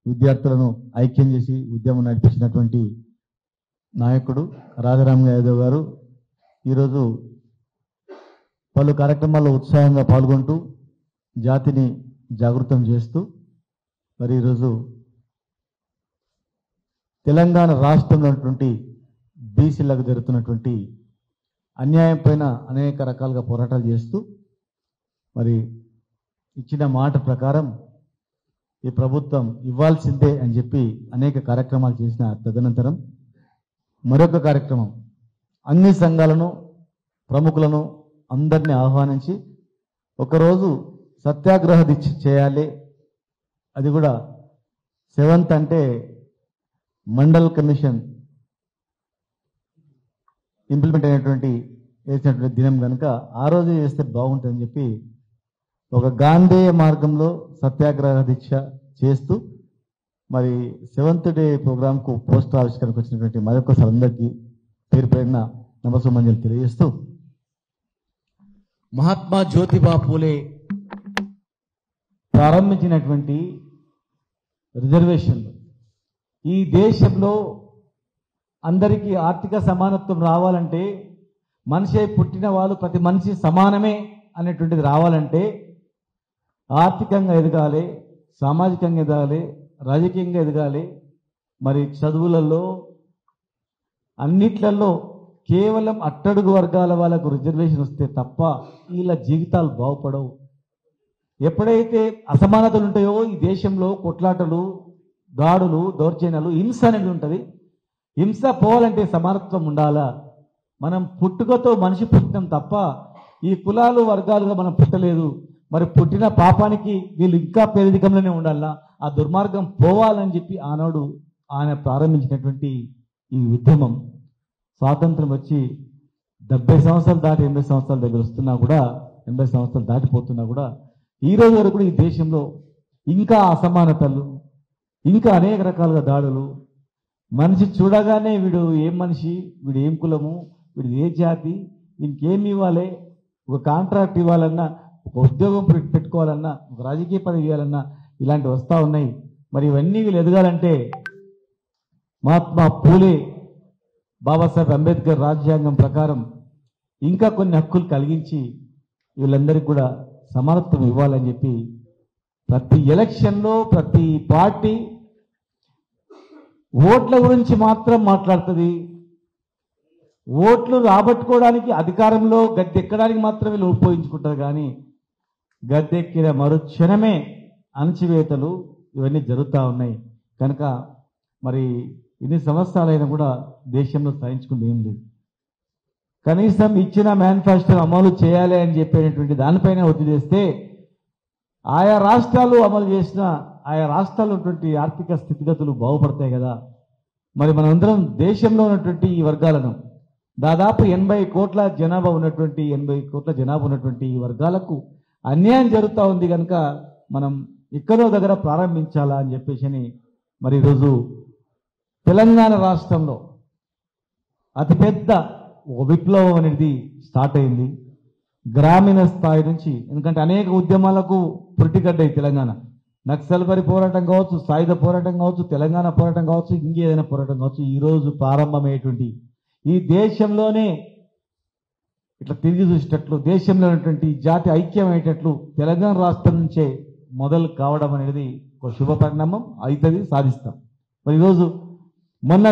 విద్యార్థులను ఐక్యం చేసి ఉద్యమం నడిపించినటువంటి నాయకుడు రాజారాం యాదవ్ గారు ఈరోజు పలు కార్యక్రమాల్లో ఉత్సాహంగా పాల్గొంటూ జాతిని జాగృతం చేస్తూ మరి ఈరోజు తెలంగాణ రాష్ట్రంలో ఉన్నటువంటి బీసీలకు జరుగుతున్నటువంటి అన్యాయం పైన అనేక రకాలుగా పోరాటాలు చేస్తూ మరి ఇచ్చిన మాట ప్రకారం ఈ ప్రభుత్వం ఇవ్వాల్సిందే అని చెప్పి అనేక కార్యక్రమాలు చేసిన తదనంతరం మరొక కార్యక్రమం అన్ని సంఘాలను ప్రముఖులను అందరినీ ఆహ్వానించి ఒకరోజు సత్యాగ్రహ దీక్ష చేయాలి. అది కూడా 7th అంటే మండల్ కమిషన్ ఇంప్లిమెంట్ అయినటువంటి వేసినటువంటి దినం కనుక ఆ రోజు చేస్తే బాగుంటుందని చెప్పి ఒక గాంధేయ మార్గంలో సత్యాగ్రహ దీక్ష చేస్తూ మరి 7th డే ప్రోగ్రాంకు పోస్టర్ ఆవిష్కరణకు వచ్చినటువంటి మరొకసారి అందరికీ పేరు పేరున నమస్సుమంజలు తెలియజేస్తూ మహాత్మా జ్యోతిబా పూలే ప్రారంభించినటువంటి రిజర్వేషన్లు ఈ దేశంలో అందరికీ ఆర్థిక సమానత్వం రావాలంటే మనిషి పుట్టిన వాళ్ళు ప్రతి మనిషి సమానమే అనేటువంటిది రావాలంటే ఆర్థికంగా ఎదగాలి, సామాజికంగా ఎదగాలి, రాజకీయంగా ఎదగాలి. మరి చదువులలో అన్నిట్లలో కేవలం అట్టడుగు వర్గాల వాళ్ళకు రిజర్వేషన్ వస్తే తప్ప వీళ్ళ జీవితాలు బాగుపడవు. ఎప్పుడైతే అసమానతలు ఉంటాయో ఈ దేశంలో కొట్లాటలు, దాడులు, దౌర్జన్యాలు, హింస అనేది ఉంటుంది. హింస పోవాలంటే సమానత్వం ఉండాలా. మనం పుట్టుకతో మనిషి పుట్టినాం తప్ప ఈ కులాలు వర్గాలుగా మనం పుట్టలేదు. మరి పుట్టిన పాపానికి వీళ్ళు ఇంకా పేదరికంలోనే ఉండాలా, ఆ దుర్మార్గం పోవాలని చెప్పి ఆనాడు ఆయన ప్రారంభించినటువంటి ఈ ఉద్యమం స్వాతంత్రం వచ్చి 70 సంవత్సరాలు దాటి 80 సంవత్సరాల దగ్గర వస్తున్నా కూడా 80 సంవత్సరాలు దాటిపోతున్నా కూడా ఈ రోజు వరకు కూడా ఈ దేశంలో ఇంకా అసమానతలు, ఇంకా అనేక రకాలుగా దాడులు, మనిషి చూడగానే వీడు ఏం మనిషి, వీడు ఏం కులము, వీడు ఏ జాతి, ఇంకేమి ఇవ్వాలి, ఒక కాంట్రాక్ట్ ఇవ్వాలన్నా, ఒక ఉద్యోగం పెట్టుకోవాలన్నా, ఒక రాజకీయ పదవి ఇవ్వాలన్నా ఇలాంటివి వస్తూ ఉన్నాయి. మరి ఇవన్నీ వీళ్ళు ఎదగాలంటే మహాత్మా పూలే, బాబాసాహెబ్ అంబేద్కర్ రాజ్యాంగం ప్రకారం ఇంకా కొన్ని హక్కులు కలిగించి వీళ్ళందరికీ కూడా సమానత్వం ఇవ్వాలని చెప్పి ప్రతి ఎలక్షన్లో ప్రతి పార్టీ ఓట్ల గురించి మాత్రం మాట్లాడుతుంది. ఓట్లు రాబట్టుకోవడానికి అధికారంలో గద్దెక్కడానికి మాత్రం వీళ్ళు ఉపయోగించుకుంటారు. కానీ గద్దెక్కిన మరుక్షణమే అణచివేతలు ఇవన్నీ జరుగుతూ ఉన్నాయి. కనుక మరి ఇన్ని సంవత్సరాలైనా కూడా దేశంలో సాధించుకుంది ఏం లేదు. కనీసం ఇచ్చిన మేనిఫెస్టోను అమలు చేయాలి అని చెప్పేటువంటి దానిపైన ఒత్తిడి చేస్తే ఆయా రాష్ట్రాలు అమలు చేసిన ఆయా రాష్ట్రాల్లో ఉన్నటువంటి ఆర్థిక స్థితిగతులు బాగుపడతాయి కదా. మరి మనందరం దేశంలో ఉన్నటువంటి ఈ వర్గాలను దాదాపు 80 కోట్ల జనాభా ఉన్నటువంటి 80 కోట్ల జనాభా ఉన్నటువంటి ఈ వర్గాలకు అన్యాయం జరుగుతూ ఉంది. కనుక మనం ఎక్కడో దగ్గర ప్రారంభించాలా అని చెప్పేసి మరి ఈరోజు తెలంగాణ రాష్ట్రంలో అతిపెద్ద విప్లవం అనేది స్టార్ట్ అయింది గ్రామీణ స్థాయి నుంచి. ఎందుకంటే అనేక ఉద్యమాలకు పురిటిగడ్డాయి తెలంగాణ. నక్సల్బరి పోరాటం కావచ్చు, సాయుధ పోరాటం కావచ్చు, తెలంగాణ పోరాటం కావచ్చు, ఇంకేదైనా పోరాటం కావచ్చు, ఈరోజు ప్రారంభమయ్యేటువంటి ఈ దేశంలోనే ఇట్లా తిరిగి చూసేటట్లు దేశంలో ఉన్నటువంటి జాతి ఐక్యమయ్యేటట్లు తెలంగాణ రాష్ట్రం నుంచే మొదలు కావడం అనేది ఒక శుభ పరిణామం. అవుతుంది, సాధిస్తాం. మరి ఈరోజు మొన్న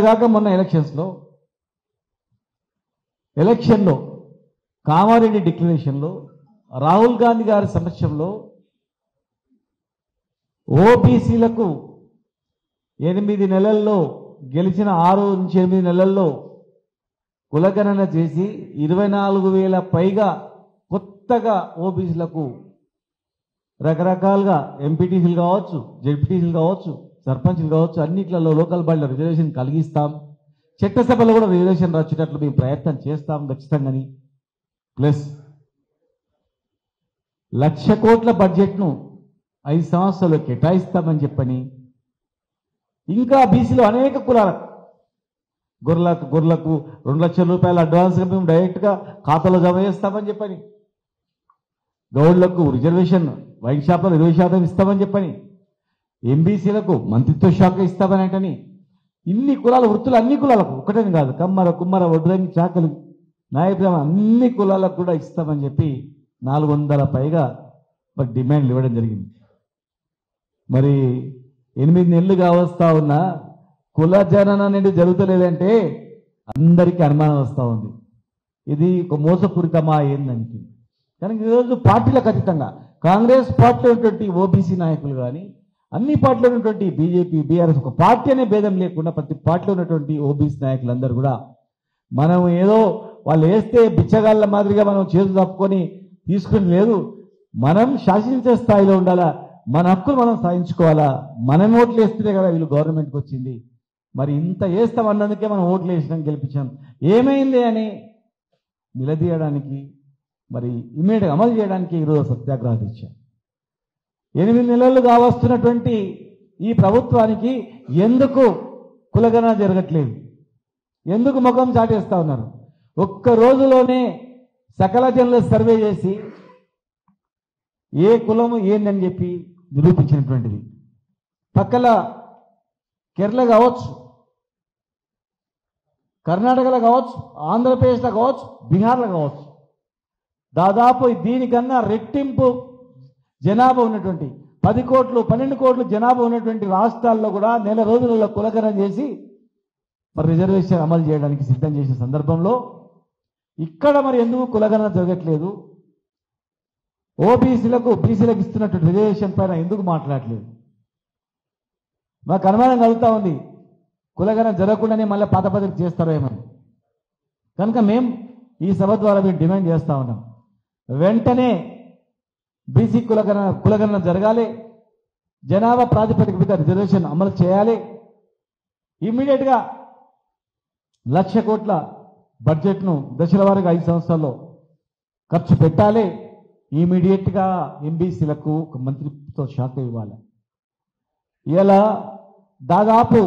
ఎలక్షన్లో కామారెడ్డి డిక్లరేషన్లో రాహుల్ గాంధీ గారి సమక్షంలో ఓబీసీలకు 8 నెలల్లో గెలిచిన 6 నుంచి 8 నెలల్లో కులగణన చేసి 24,000 పైగా కొత్తగా ఓబీసీలకు రకరకాలుగా ఎంపీటీసీలు కావచ్చు, జెడ్పీటీసీలు కావచ్చు, సర్పంచ్లు కావచ్చు, అన్నిట్లలో లోకల్ బాడీలో రిజర్వేషన్ కలిగిస్తాం. చట్టసభలో కూడా రిజర్వేషన్ వచ్చేటట్లు మేము ప్రయత్నం చేస్తాం ఖచ్చితంగాని. ప్లస్ 1,00,000 కోట్ల బడ్జెట్ను 5 సంవత్సరాలు కేటాయిస్తామని చెప్పని, ఇంకా బీసీలో అనేక కులాలకు గొర్రెలకు 2 లక్షల రూపాయలు అడ్వాన్స్గా మేము డైరెక్ట్గా ఖాతాలో జమ చేస్తామని చెప్పని, గౌడ్లకు రిజర్వేషన్ వైన్ షాప్లో 20% ఇస్తామని చెప్పని, ఎంబీసీలకు మంత్రిత్వ శాఖ ఇస్తామనేటని ఇన్ని కులాల వృత్తులు అన్ని కులాలకు ఒకటని కాదు, కమ్మర కుమ్మర వడ్రంగి చాకలి నాయకులు అన్ని కులాలకు కూడా ఇస్తామని చెప్పి 400 పైగా మరి డిమాండ్లు ఇవ్వడం జరిగింది. మరి 8 నెలలుగా వస్తా ఉన్నా కుల జనన అనేది జరుగుతలేదంటే అందరికీ అనుమానం వస్తూ ఉంది. ఇది ఒక మోసపూరితమా ఏందంటే కనుక ఈరోజు పార్టీలకు అతీతంగా కాంగ్రెస్ పార్టీలో ఉన్నటువంటి ఓబీసీ నాయకులు కానీ అన్ని పార్టీలో ఉన్నటువంటి బీజేపీ బీఆర్ఎస్ ఒక పార్టీ అనే భేదం లేకుండా ప్రతి పార్టీలో ఉన్నటువంటి ఓబీసీ నాయకులందరూ కూడా మనం ఏదో వాళ్ళు వేస్తే బిచ్చగాళ్ళ మాదిరిగా మనం చేతులు తప్పుకొని తీసుకుని లేదు, మనం శాసించే స్థాయిలో ఉండాలా, మన హక్కులు మనం సాధించుకోవాలా. మనం ఓట్లు వేస్తేనే కదా వీళ్ళు గవర్నమెంట్కి వచ్చింది. మరి ఇంత వేస్తామన్నందుకే మనం ఓట్లు వేసినాం గెలిపించాం, ఏమైంది అని నిలదీయడానికి మరి ఇమ్మీడియట్గా అమలు చేయడానికి ఈరోజు సత్యాగ్రహ దీక్ష. 8 నెలలు కావస్తున్నటువంటి ఈ ప్రభుత్వానికి ఎందుకు కులగణన జరగట్లేదు, ఎందుకు ముఖం చాటేస్తా ఉన్నారు? ఒక్క రోజులోనే సకల జనుల సర్వే చేసి ఏ కులము ఏందని చెప్పి నిరూపించినటువంటిది. పక్కల కేరళ కావచ్చు, కర్ణాటకలో కావచ్చు, ఆంధ్రప్రదేశ్లో కావచ్చు, బీహార్లో కావచ్చు, దాదాపు దీనికన్నా రెట్టింపు జనాభా ఉన్నటువంటి 10 కోట్లు 12 కోట్లు జనాభా ఉన్నటువంటి రాష్ట్రాల్లో కూడా నెల రోజులలో కులగణన చేసి మరి రిజర్వేషన్ అమలు చేయడానికి సిద్ధం చేసిన సందర్భంలో ఇక్కడ మరి ఎందుకు కులగణన జరగట్లేదు, ఓబీసీలకు బీసీలకు ఇస్తున్నటువంటి రిజర్వేషన్ పైన ఎందుకు మాట్లాడలేదు? మాకు అనుమానం కలుగుతూ ఉంది కులగణన జరగకుండానే మళ్ళీ పాత పద్ధతి చేస్తారేమో. కనుక మేము ఈ సభ ద్వారా మేము డిమాండ్ చేస్తూ ఉన్నాం, వెంటనే బీసీ కులగణన జరగాలి, జనాభా ప్రాతిపదిక మీద రిజర్వేషన్ అమలు చేయాలి, ఇమ్మీడియట్గా 1,00,000 కోట్ల బడ్జెట్ను దశల వారీగా 5 సంవత్సరాల్లో ఖర్చు పెట్టాలి, ఇమీడియట్గా ఎంబీసీలకు ఒక మంత్రిత్వ శాఖ ఇవ్వాలి. ఇలా దాదాపు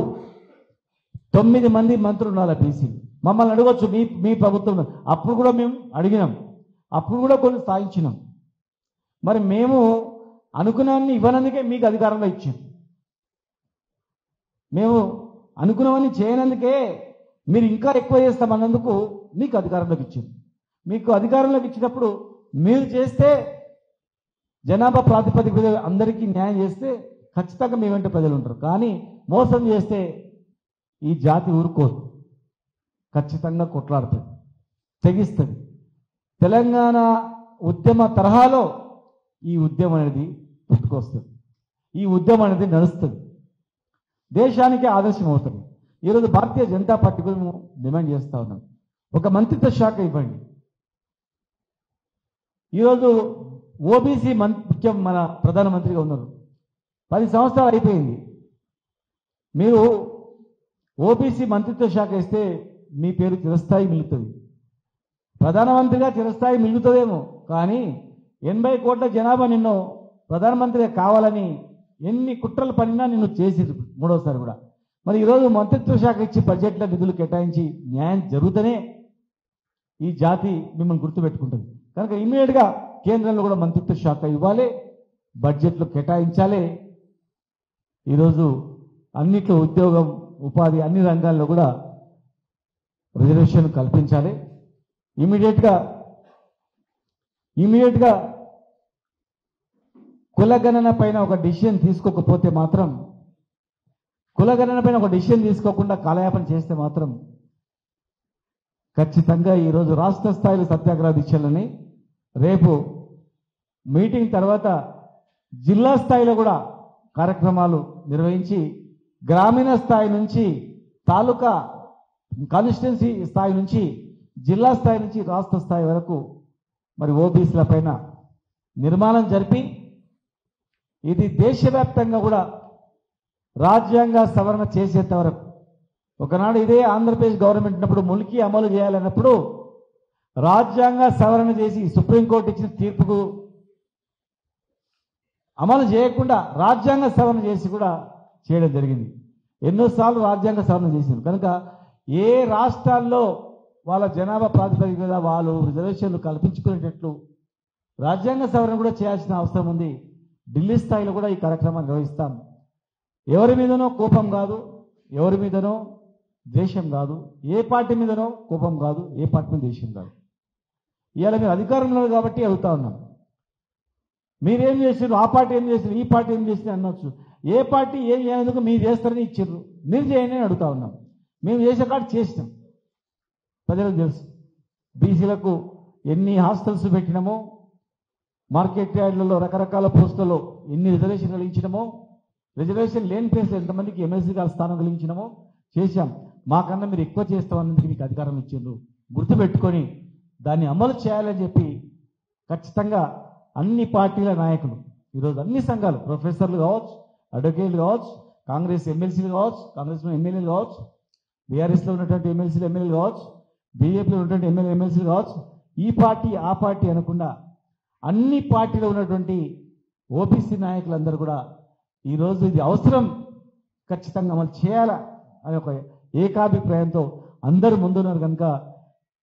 9 మంది మంత్రులు ఉండాలి బీసీలు. మమ్మల్ని అడగొచ్చు మీ ప్రభుత్వం, అప్పుడు కూడా మేము అడిగినాం, అప్పుడు కూడా కొన్ని సాధించినాం. మరి మేము అనుకున్నవన్నీ ఇవ్వనందుకే మీకు అధికారంలో ఇచ్చాం, మేము అనుకున్నవన్నీ చేయనందుకే మీరు ఇంకా ఎక్కువ చేస్తామన్నందుకు మీకు అధికారంలోకి ఇచ్చాం. మీకు అధికారంలోకి ఇచ్చినప్పుడు మీరు చేస్తే జనాభా ప్రాతిపదిక మీద అందరికీ న్యాయం చేస్తే ఖచ్చితంగా మీ వెంట ప్రజలు ఉంటారు. కానీ మోసం చేస్తే ఈ జాతి ఊరుకోదు, ఖచ్చితంగా కొట్లాడుతుంది, తెగిస్తుంది. తెలంగాణ ఉద్యమ తరహాలో ఈ ఉద్యమం అనేది పుట్టుకొస్తుంది, ఈ ఉద్యమం అనేది నడుస్తుంది, దేశానికి ఆదర్శం అవుతుంది. ఈరోజు భారతీయ జనతా పార్టీ కూడా మేము డిమాండ్ చేస్తూ ఉన్నాం, ఒక మంత్రిత్వ శాఖ ఇవ్వండి. ఈరోజు ఓబీసీ ముఖ్యం మన ప్రధానమంత్రిగా ఉన్నారు, 10 సంవత్సరాలు అయిపోయింది. మీరు ఓబీసీ మంత్రిత్వ శాఖ ఇస్తే మీ పేరు చిరస్థాయి మిగులుతుంది, ప్రధానమంత్రిగా చిరస్థాయి మిగులుతుందేమో, కానీ 80 కోట్ల జనాభా నిన్ను ప్రధానమంత్రిగా కావాలని ఎన్ని కుట్రలు పడినా నిన్ను చేసిరు మూడోసారి కూడా. మరి ఈరోజు మంత్రిత్వ శాఖ ఇచ్చి బడ్జెట్లో నిధులు కేటాయించి న్యాయం జరుగుతూనే ఈ జాతి మిమ్మల్ని గుర్తుపెట్టుకుంటుంది. కనుక ఇమ్మీడియట్గా కేంద్రంలో కూడా మంత్రిత్వ శాఖ ఇవ్వాలి, బడ్జెట్లో కేటాయించాలి. ఈరోజు అన్నిట్లో ఉద్యోగం ఉపాధి అన్ని రంగాల్లో కూడా రిజర్వేషన్ కల్పించాలి. ఇమ్మీడియట్గా కులగణన పైన ఒక డిసిషన్ తీసుకోకపోతే మాత్రం, కులగణన పైన ఒక డిసిషన్ తీసుకోకుండా కాలయాపన చేస్తే మాత్రం ఖచ్చితంగా ఈరోజు రాష్ట్ర స్థాయిలో సత్యాగ్రహ దీక్షలని, రేపు మీటింగ్ తర్వాత జిల్లా స్థాయిలో కూడా కార్యక్రమాలు నిర్వహించి గ్రామీణ స్థాయి నుంచి తాలూకా కాన్స్టిట్యున్సీ స్థాయి నుంచి జిల్లా స్థాయి నుంచి రాష్ట్ర స్థాయి వరకు మరి ఓబీసీల పైన నిర్మాణం జరిపి ఇది దేశవ్యాప్తంగా కూడా రాజ్యాంగ సవరణ చేసేంత వరకు, ఒకనాడు ఇదే ఆంధ్రప్రదేశ్ గవర్నమెంట్ ఉన్నప్పుడు ములికి అమలు చేయాలన్నప్పుడు రాజ్యాంగ సవరణ చేసి సుప్రీంకోర్టు ఇచ్చిన తీర్పుకు అమలు చేయకుండా రాజ్యాంగ సవరణ చేసి కూడా చేయడం జరిగింది. ఎన్నోసార్లు రాజ్యాంగ సవరణ చేసింది. కనుక ఏ రాష్ట్రాల్లో వాళ్ళ జనాభా ప్రాతిపదిక మీద వాళ్ళు రిజర్వేషన్లు కల్పించుకునేటట్లు రాజ్యాంగ సవరణ కూడా చేయాల్సిన అవసరం ఉంది. ఢిల్లీ స్థాయిలో కూడా ఈ కార్యక్రమాన్ని నిర్వహిస్తాం. ఎవరి మీదనో కోపం కాదు, ఎవరి మీదనో ద్వేషం కాదు, ఏ పార్టీ మీదనో కోపం కాదు, ఏ పార్టీ మీద ద్వేషం కాదు. ఇవాళ మీరు అధికారంలో కాబట్టి అడుగుతా ఉన్నాం. మీరేం చేసారు, ఆ పార్టీ ఏం చేసారు, ఈ పార్టీ ఏం చేసింది అనొచ్చు. ఏ పార్టీ ఏం చేయనందుకు మీరు చేస్తారని ఇచ్చారు, మీరు చేయండి అని అడుగుతా ఉన్నాం. మేము చేసే కాదు చేసినాం, ప్రజలకు తెలుసు. బీసీలకు ఎన్ని హాస్టల్స్ పెట్టినామో, మార్కెట్ యార్డ్లలో రకరకాల పోస్టులలో ఎన్ని రిజర్వేషన్ కలిగించినామో, రిజర్వేషన్ లేని ప్లేస్ ఎంతమందికి ఎమ్మెల్సీ గారి స్థానం కలిగించినామో చేశాం. మాకన్నా మీరు ఎక్కువ చేస్తామన్నందుకు మీకు అధికారం ఇచ్చిండ్రు. గుర్తుపెట్టుకొని దాన్ని అమలు చేయాలని చెప్పి ఖచ్చితంగా అన్ని పార్టీల నాయకులు, ఈరోజు అన్ని సంఘాలు, ప్రొఫెసర్లు కావచ్చు, అడ్వకేట్లు కావచ్చు, కాంగ్రెస్ ఎమ్మెల్సీలు కావచ్చు, కాంగ్రెస్లో ఎమ్మెల్యేలు కావచ్చు, బీఆర్ఎస్లో ఉన్నటువంటి ఎమ్మెల్సీలు ఎమ్మెల్యేలు కావచ్చు, బీజేపీలో ఉన్నటువంటి ఎమ్మెల్సీలు కావచ్చు, ఈ పార్టీ ఆ పార్టీ అనకుండా అన్ని పార్టీలో ఉన్నటువంటి ఓబీసీ నాయకులందరూ కూడా ఈరోజు ఇది అవసరం, ఖచ్చితంగా అమలు చేయాలా అనే ఒక ఏకాభిప్రాయంతో అందరూ ముందున్నారు. కనుక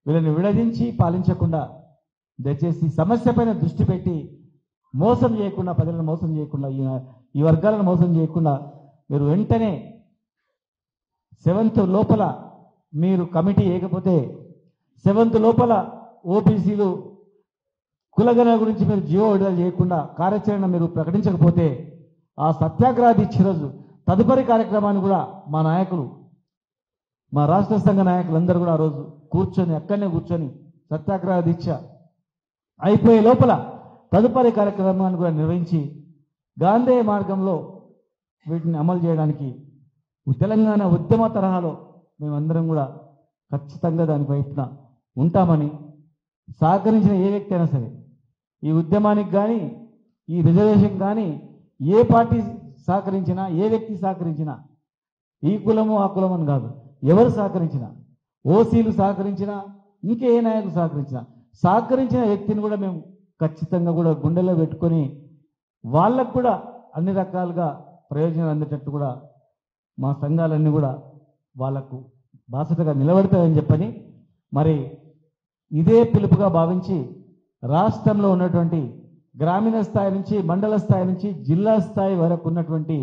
వీళ్ళని విడదీంచి పాలించకుండా దయచేసి సమస్య పైన దృష్టి పెట్టి మోసం చేయకుండా, ప్రజలను మోసం చేయకుండా, ఈ వర్గాలను మోసం చేయకుండా మీరు వెంటనే 7th లోపల మీరు కమిటీ వేయకపోతే, 7th లోపల ఓబీసీలు కులగణన గురించి మీరు జీవో విడుదల చేయకుండా కార్యాచరణ మీరు ప్రకటించకపోతే ఆ సత్యాగ్రహ దీక్ష రోజు తదుపరి కార్యక్రమాన్ని కూడా మా నాయకులు, మా రాష్ట్ర సంఘ నాయకులందరూ కూడా ఆ రోజు కూర్చొని అక్కడనే కూర్చొని సత్యాగ్రహ దీక్ష అయిపోయే లోపల తదుపరి కార్యక్రమాన్ని కూడా నిర్వహించి గాంధేయ మార్గంలో వీటిని అమలు చేయడానికి తెలంగాణ ఉద్యమ తరహాలో మేమందరం కూడా ఖచ్చితంగా దాని వైపున ఉంటామని, సహకరించిన ఏ వ్యక్తి అయినా సరే, ఈ ఉద్యమానికి కానీ ఈ రిజర్వేషన్ కానీ ఏ పార్టీ సహకరించినా, ఏ వ్యక్తి సహకరించినా, ఈ కులము ఆ కులం అని కాదు, ఎవరు సహకరించినా, ఓసీలు సహకరించినా, ఇంకే నాయకులు సహకరించిన వ్యక్తిని కూడా మేము ఖచ్చితంగా కూడా గుండెలో పెట్టుకొని వాళ్ళకు కూడా అన్ని రకాలుగా ప్రయోజనాలు అందేటట్టు కూడా మా సంఘాలన్నీ కూడా వాళ్లకు బాధ్యతగా నిలబడతాయని చెప్పని, మరి ఇదే పిలుపుగా భావించి రాష్ట్రంలో ఉన్నటువంటి గ్రామీణ స్థాయి నుంచి మండల స్థాయి నుంచి జిల్లా స్థాయి వరకు ఉన్నటువంటి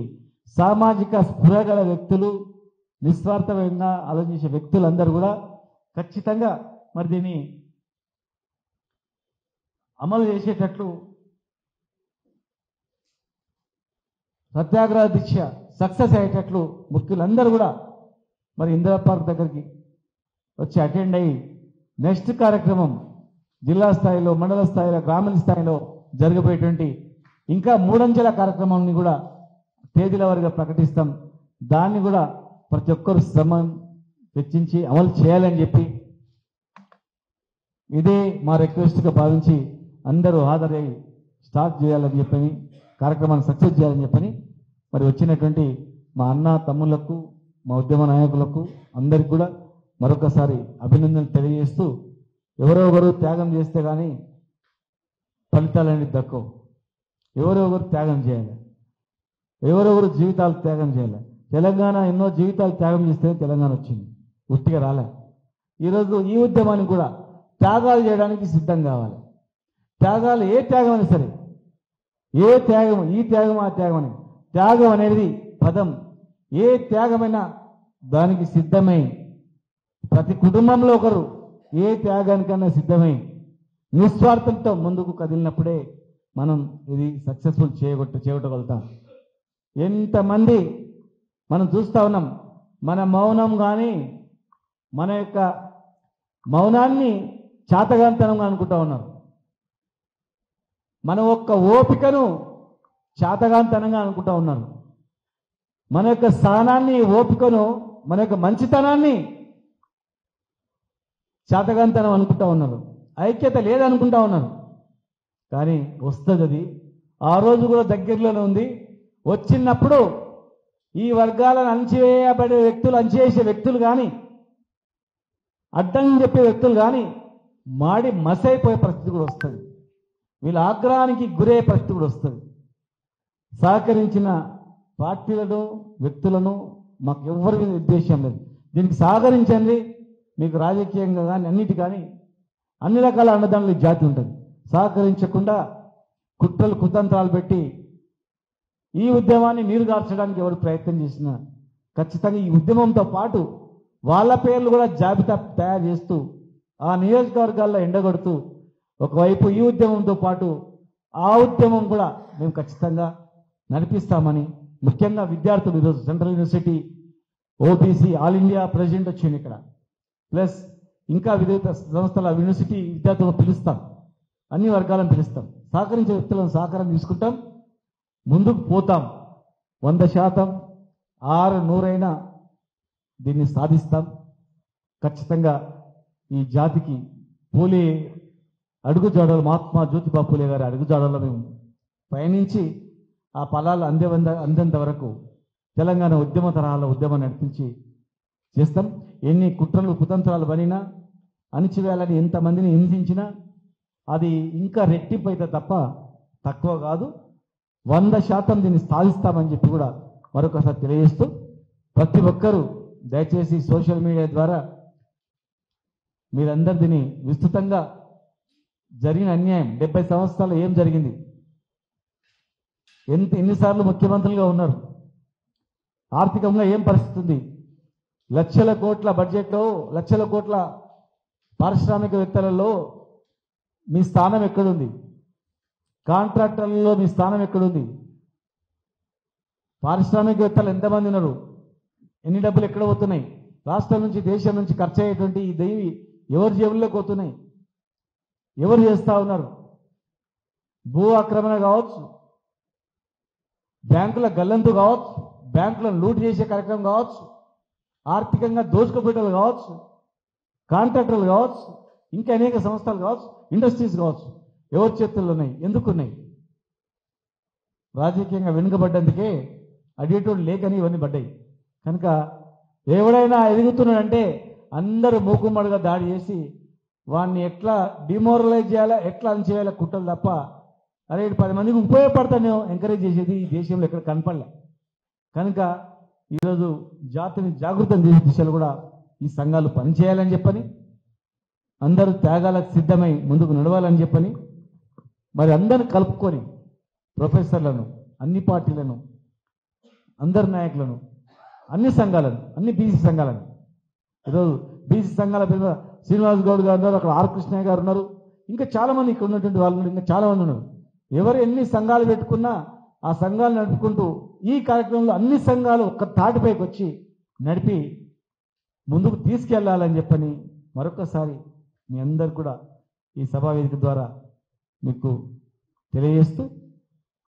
సామాజిక స్పృహగల వ్యక్తులు, నిస్వార్థంగా ఆలోచించే వ్యక్తులందరూ కూడా ఖచ్చితంగా మరి దీన్ని అమలు చేసేటట్లు సత్యాగ్రహ దీక్ష సక్సెస్ అయ్యేటట్లు ముఖ్యులందరూ కూడా మరి ఇందిరా పార్క్ దగ్గరికి వచ్చి అటెండ్ అయ్యి నెక్స్ట్ కార్యక్రమం జిల్లా స్థాయిలో, మండల స్థాయిలో, గ్రామీణ స్థాయిలో జరగబోయేటువంటి ఇంకా 3 అంచెల కార్యక్రమాన్ని కూడా తేదీల వారీగా ప్రకటిస్తాం. దాన్ని కూడా ప్రతి ఒక్కరు శ్రమ వెచ్చించి అమలు చేయాలని చెప్పి ఇదే మా రిక్వెస్ట్గా భావించి అందరూ హాజరై స్టార్ట్ చేయాలని చెప్పని, కార్యక్రమాన్ని సక్సెస్ చేయాలని చెప్పని మరి వచ్చినటువంటి మా అన్న తమ్ముళ్లకు, మా ఉద్యమ నాయకులకు అందరికి కూడా మరొకసారి అభినందనలు తెలియజేస్తూ, ఎవరొకరు త్యాగం చేస్తే కానీ ఫలితాలనేవి దక్కవు. ఎవరొకరు త్యాగం చేయాలి, ఎవరెవరు జీవితాలు త్యాగం చేయాలి. తెలంగాణ ఎన్నో జీవితాలు త్యాగం చేస్తేనే తెలంగాణ వచ్చింది, ఉట్టిగా రాలే. ఈరోజు ఈ ఉద్యమానికి కూడా త్యాగాలు చేయడానికి సిద్ధం కావాలి. త్యాగాలు ఏ త్యాగం అయినా సరే, ఏ త్యాగం, ఈ త్యాగం ఆ త్యాగం అని, త్యాగం అనేది పదం, ఏ త్యాగమైనా దానికి సిద్ధమై ప్రతి కుటుంబంలో ఒకరు ఏ త్యాగానికన్నా సిద్ధమై నిస్వార్థంతో ముందుకు కదిలినప్పుడే మనం ఇది సక్సెస్ఫుల్ చేయగొట్టగలుగుతాం. ఎంతమంది మనం చూస్తూ ఉన్నాం, మన మౌనం కానీ మన యొక్క మౌనాన్ని చాతగాంతనంగా అనుకుంటా ఉన్నారు. మన యొక్క ఓపికను చాతగాంతనంగా అనుకుంటా ఉన్నారు. మన యొక్క స్థానాన్ని, ఓపికను, మన యొక్క మంచితనాన్ని చాతగాంతనం అనుకుంటా ఉన్నారు. ఐక్యత లేదనుకుంటా ఉన్నారు. కానీ వస్తుంది అది. ఆ రోజు కూడా దగ్గరలోనే ఉంది. వచ్చినప్పుడు ఈ వర్గాలను అణచివేయబడే వ్యక్తులు, అణచివేసే వ్యక్తులు కానీ, అడ్డం చెప్పే వ్యక్తులు కానీ మాడి మసైపోయే పరిస్థితి కూడా వస్తుంది. వీళ్ళ ఆగ్రహానికి గురయ్యే పరిస్థితి కూడా వస్తుంది. సహకరించిన పార్టీలను, వ్యక్తులను మాకు ఎవరి మీద ఉద్దేశం లేదు. దీనికి సహకరించండి. మీకు రాజకీయంగా కానీ అన్నిటి కానీ అన్ని రకాల అన్నదానుల జాతి ఉంటుంది. సహకరించకుండా కుట్రలు కుతంత్రాలు పెట్టి ఈ ఉద్యమాన్ని నీరుగార్చడానికి ఎవరు ప్రయత్నం చేసినా ఖచ్చితంగా ఈ ఉద్యమంతో పాటు వాళ్ళ పేర్లు కూడా జాబితా తయారు చేస్తూ ఆ నియోజకవర్గాల్లో ఎండగొడుతూ ఒకవైపు ఈ ఉద్యమంతో పాటు ఆ ఉద్యమం కూడా మేము ఖచ్చితంగా నడిపిస్తామని ముఖ్యంగా విద్యార్థులు ఈరోజు central university OBC all India president వచ్చింది ఇక్కడ ప్లస్ ఇంకా వివిధ సంస్థల యూనివర్సిటీ విద్యార్థులను పిలుస్తాం, అన్ని వర్గాలను పిలుస్తాం, సహకరించే వ్యక్తులను సహకారం తీసుకుంటాం, ముందుకు పోతాం. 100% 600 దీన్ని సాధిస్తాం. ఖచ్చితంగా ఈ జాతికి పూలే అడుగుజాడలు మహాత్మా జ్యోతిబా పూలే గారి అడుగుజాడల్లో మేము పయనించి ఆ ఫలాలు అందేంత వరకు తెలంగాణ ఉద్యమ తరహాలో ఉద్యమం నడిపించి చేస్తాం. ఎన్ని కుట్రలు కుతంత్రాలు పడినా అణిచివేయాలని ఎంతమందిని హింసించినా అది ఇంకా రెట్టింపు అయితే తప్ప తక్కువ కాదు. 100% దీన్ని సాధిస్తామని చెప్పి కూడా మరొకసారి తెలియజేస్తూ ప్రతి ఒక్కరూ దయచేసి సోషల్ మీడియా ద్వారా మీరందరూ దీన్ని విస్తృతంగా జరిగిన అన్యాయం 70 సంవత్సరాలు ఏం జరిగింది, ఎన్నిసార్లు ముఖ్యమంత్రులుగా ఉన్నారు, ఆర్థికంగా ఏం పరిస్థితి ఉంది, లక్షల కోట్ల బడ్జెట్లో లక్షల కోట్ల పారిశ్రామికవేత్తలలో మీ స్థానం ఎక్కడుంది, కాంట్రాక్టర్లలో మీ స్థానం ఎక్కడుంది, పారిశ్రామికవేత్తలు ఎంతమంది ఉన్నారు, ఎన్ని డబ్బులు ఎక్కడ పోతున్నాయి, రాష్ట్రం నుంచి దేశం నుంచి ఖర్చు అయ్యేటువంటి ఈ దైవి ఎవరి జేబుల్లోకి పోతున్నాయి, ఎవరు చేస్తూ ఉన్నారు, భూ ఆక్రమణ కావచ్చు, బ్యాంకుల గల్లంతు కావచ్చు, బ్యాంకులను లూట్ చేసే కార్యక్రమం కావచ్చు, ఆర్థికంగా దోచుకోబెట్టలు కావచ్చు, కాంట్రాక్టర్లు కావచ్చు, ఇంకా అనేక సంస్థలు కావచ్చు, ఇండస్ట్రీస్ కావచ్చు, ఎవరి చేతుల్లో ఉన్నాయి, ఎందుకున్నాయి? రాజకీయంగా వెనుకబడ్డందుకే అడిగేటోడు లేకని ఇవన్నీ పడ్డాయి. కనుక ఎవడైనా ఎదుగుతున్నాడంటే అందరూ మూకుమ్మడిగా దాడి చేసి వాడిని ఎట్లా డిమోరలైజ్ చేయాలా, ఎట్లా చేయాలా కుట్రలు తప్ప అరే 10 మందికి ఉపయోగపడతాను ఎంకరేజ్ చేసేది ఈ దేశంలో ఎక్కడ కనపడలే. కనుక ఈరోజు జాతిని జాగృతం చేసే దిశలో కూడా ఈ సంఘాలు పనిచేయాలని చెప్పని, అందరూ త్యాగాలకు సిద్ధమై ముందుకు నడవాలని చెప్పని, మరి అందరిని కలుపుకొని ప్రొఫెసర్లను, అన్ని పార్టీలను, అందరి నాయకులను, అన్ని సంఘాలను, అన్ని బీసీ సంఘాలను, ఈరోజు బీసీ సంఘాల పేరు శ్రీనివాస్ గౌడ్ గారు ఉన్నారు, అక్కడ ఆర్ కృష్ణయ్య గారు ఉన్నారు, ఇంకా చాలామంది ఇక్కడ ఉన్నటువంటి వాళ్ళు ఇంకా చాలామంది ఉన్నారు. ఎవరు ఎన్ని సంఘాలు పెట్టుకున్నా ఆ సంఘాలు నడుపుకుంటూ ఈ కార్యక్రమంలో అన్ని సంఘాలు ఒక్క తాటిపైకి వచ్చి నడిపి ముందుకు తీసుకెళ్లాలని చెప్పని మరొకసారి మీ అందరు కూడా ఈ సభా వేదిక ద్వారా మీకు తెలియజేస్తూ